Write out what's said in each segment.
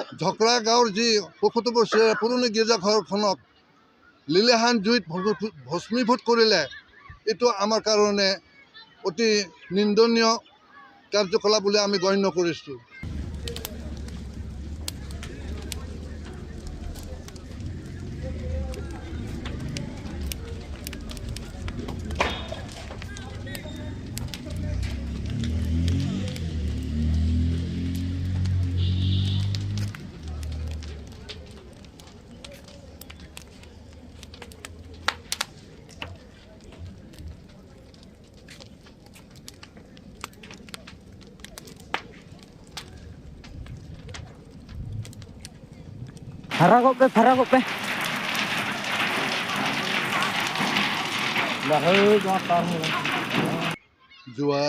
ঝকৰা গাঁৱৰ যি ৭৫ বছৰীয়া পুৰণি গীৰ্জাঘৰখনক লিলিহান জুইত ভস্মীভূত কৰিলে, এইটো আমাৰ কাৰণে অতি নিন্দনীয় কাৰ্যকলাপ বুলি আমি গণ্য কৰিছোঁ। Faragop pe. যোৱা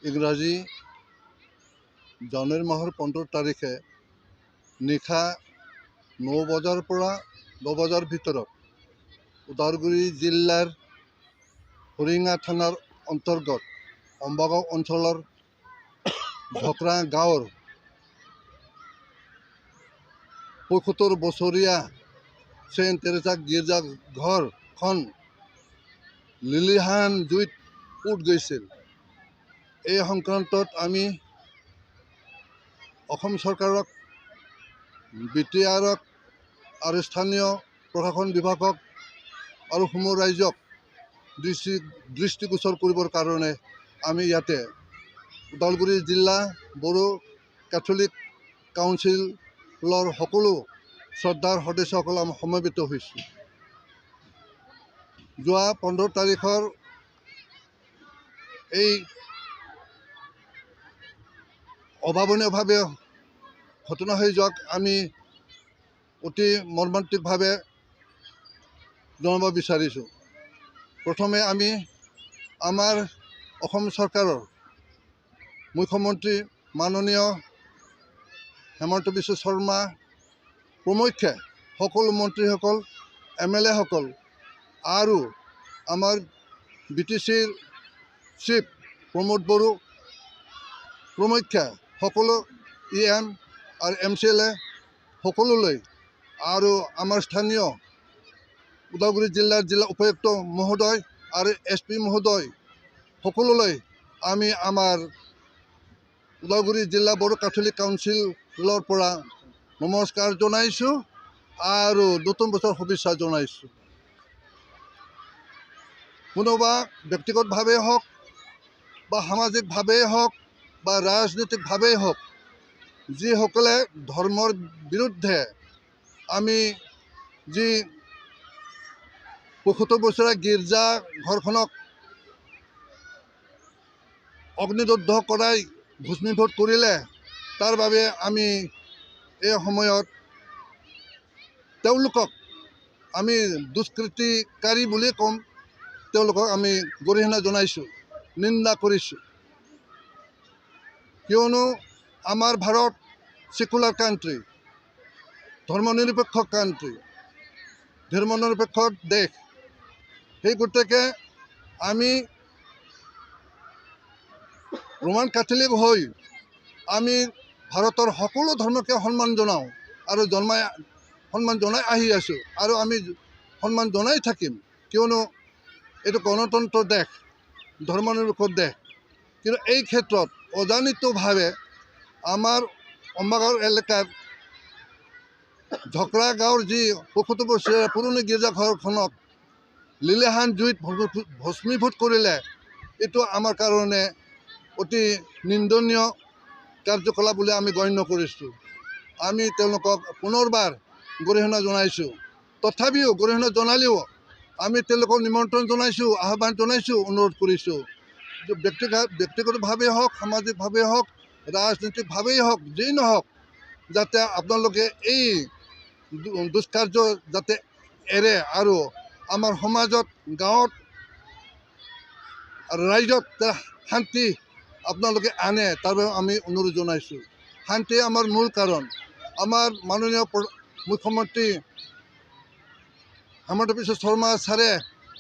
ইংৰাজী জানুৱাৰী মাহৰ 15 তাৰিখে নিশা 9 বজাৰ পৰা 10 বজাৰ ভিতৰত ওদালগুৰি জিলাৰ হৰিঙা থানাৰ অন্তৰ্গত অম্বাগাঁও অঞ্চলৰ ঝকৰা গাঁৱৰ ৭৫ বছৰীয়া ছেইণ্ট টেৰেছা গীৰ্জাঘৰখন লিলিহান জুইত পুত গৈছিল। এই সংক্ৰান্তত আমি অসম চৰকাৰক, BTRক আৰু স্থানীয় প্ৰশাসন বিভাগক আৰু সমূহ ৰাইজক দৃষ্টিগোচৰ কৰিবৰ কাৰণে আমি ইয়াতে ওদালগুৰি জিলা বড়ো কেথলিক কাউন্সিলৰ সকলো শ্ৰদ্ধাৰ সদস্যসকল আমি সমবেত হৈছোঁ। যোৱা 15 তাৰিখৰ এই অভাৱনীয়ভাৱে ঘটনা হৈ যোৱাক আমি অতি মৰ্মান্তিকভাৱে জনাব বিচাৰিছোঁ। প্ৰথমে আমি আমাৰ অসম চৰকাৰৰ মুখ্যমন্ত্ৰী মাননীয় হেমন্ত বিশ্ব শৰ্মা প্ৰমুখ্যে সকলো মন্ত্ৰীসকল, MLA সকল আৰু আমাৰ BTCৰ চিফ প্ৰমোদ বড়ো প্ৰমুখ্যে সকলো EM আৰু MCLA সকলোলৈ আৰু আমাৰ স্থানীয় ওদালগুৰি জিলা উপায়ুক্ত মহোদয় আৰু SP মহোদয় সকলোলৈ আমি আমাৰ ওদালগুৰি জিলা বড়ো কেথলিক কাউন্সিলৰ পৰা নমস্কাৰ জনাইছোঁ আৰু নতুন বছৰ শুভেচ্ছা জনাইছোঁ। কোনোবা ব্যক্তিগতভাৱেই হওক বা সামাজিকভাৱেই হওক বা ৰাজনৈতিকভাৱেই হওক, যিসকলে ধৰ্মৰ বিৰুদ্ধে আমি যি ৭৫ বছৰীয়া গীৰ্জাঘৰখনক অগ্নিদগ্ধ কৰাই ভস্মীভূত কৰিলে, তাৰ বাবে আমি এই সময়ত তেওঁলোকক আমি দুষ্কৃতিকাৰী বুলি ক'ম। তেওঁলোকক আমি গৰিহণা জনাইছোঁ, নিন্দা কৰিছোঁ। কিয়নো আমাৰ ভাৰত ছেকুলাৰ কাণ্ট্ৰি, ধৰ্মনিৰপেক্ষ কাণ্ট্ৰি, ধৰ্মনিৰপেক্ষ দেশ। সেই গতিকে আমি ৰোমান কেথলিক হৈ আমি ভাৰতৰ সকলো ধৰ্মকে সন্মান জনাওঁ আৰু সন্মান জনাই আহি আছোঁ আৰু আমি সন্মান জনাই থাকিম। কিয়নো এইটো গণতন্ত্ৰ দেশ, ধৰ্মনিৰপেক্ষ দেশ। কিন্তু এই ক্ষেত্ৰত অজানিতভাৱে আমাৰ অম্বাগাঁও এলেকাৰ ঝকৰা গাঁৱৰ যি ৭৫ বছৰীয়া পুৰণি গীৰ্জাঘৰখনক লিলিহান জুইত ভস্মীভূত কৰিলে, এইটো আমাৰ কাৰণে অতি নিন্দনীয় কাৰ্যকলাপ বুলি আমি গণ্য কৰিছোঁ। আমি তেওঁলোকক পুনৰবাৰ গৰিহণা জনাইছোঁ। তথাপিও গৰিহণা জনালেও আমি তেওঁলোকক নিমন্ত্ৰণ জনাইছোঁ, আহ্বান জনাইছোঁ, অনুৰোধ কৰিছোঁ। ব্যক্তিগতভাৱেই হওক, সামাজিকভাৱেই হওক, ৰাজনৈতিকভাৱেই হওক, যেই নহওক, যাতে আপোনালোকে এই দুষ্কাৰ্য যাতে এৰে আৰু আমাৰ সমাজত, গাঁৱত, ৰাইজত শান্তি আপোনালোকে আনে, তাৰ বাবে আমি অনুৰোধ জনাইছোঁ। শান্তি আমাৰ মূল কাৰণ। আমাৰ মাননীয় মুখ্যমন্ত্ৰী হেমন্ত বিশ্ব শৰ্মা ছাৰে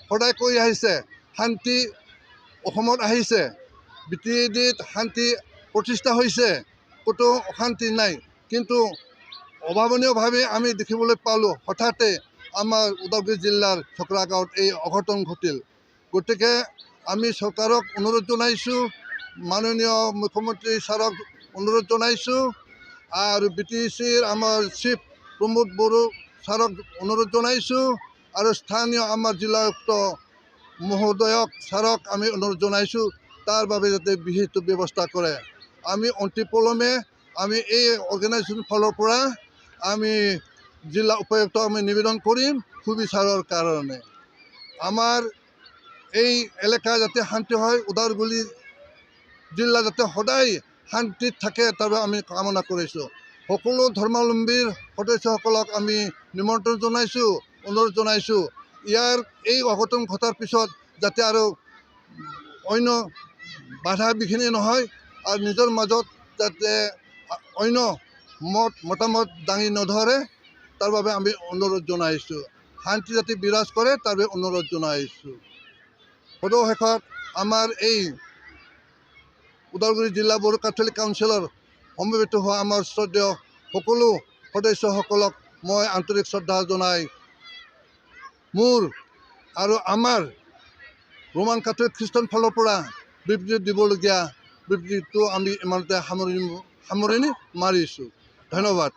সদায় কৈ আহিছে, শান্তি অসমত আহিছে, BTADত শান্তি প্ৰতিষ্ঠা হৈছে, ক'তো অশান্তি নাই। কিন্তু অভাৱনীয়ভাৱে আমি দেখিবলৈ পালোঁ হঠাতে আমাৰ ওদালগুৰি জিলাৰ চক্ৰা গাঁৱত এই অঘটন ঘটিল। গতিকে আমি চৰকাৰক অনুৰোধ জনাইছোঁ, মাননীয় মুখ্যমন্ত্ৰী ছাৰক অনুৰোধ জনাইছোঁ, আৰু BTCৰ আমাৰ চিফ প্ৰমোদ বড়ো ছাৰক অনুৰোধ জনাইছোঁ, আৰু স্থানীয় আমাৰ জিলায়ুক্ত মহোদয়ক ছাৰক আমি অনুৰোধ জনাইছোঁ তাৰ বাবে যাতে বিহিত ব্যৱস্থা কৰে। আমি অন্তিপলমে আমি এই অৰ্গেনাইজেশ্যন ফালৰ পৰা আমি জিলা উপায়ুক্তক আমি নিবেদন কৰিম সুবিচাৰৰ কাৰণে। আমাৰ এই এলেকা যাতে শান্তি হয়, ওদালগুৰি জিলা যাতে সদায় শান্তিত থাকে তাৰ বাবে আমি কামনা কৰিছোঁ। সকলো ধৰ্মাৱলম্বীৰ সদস্যসকলক আমি নিমন্ত্ৰণ জনাইছোঁ, অনুৰোধ জনাইছোঁ, ইয়াৰ এই অঘটন ঘটাৰ পিছত যাতে আৰু অন্য বাধা বিঘিনি নহয়, আৰু নিজৰ মাজত যাতে অন্য মতামত দাঙি নধৰে তাৰ বাবে আমি অনুৰোধ জনাইছোঁ। শান্তি যাতে বিৰাজ কৰে তাৰ বাবে অনুৰোধ জনাইছোঁ। সদশেষত আমাৰ এই ওদালগুৰি জিলা বড়ো কেথলিক কাউন্সিলৰ সমবেত হোৱা আমাৰ শ্ৰদ্ধেয় সকলো সদস্যসকলক মই আন্তৰিক শ্ৰদ্ধা জনাই মোৰ আৰু আমাৰ ৰোমান কেথলিক খ্ৰীষ্টান ফালৰ পৰা বিবৃতি দিবলগীয়া বিবৃতিটো আমি ইমানতে সামৰণি মাৰিছোঁ। ধন্যবাদ।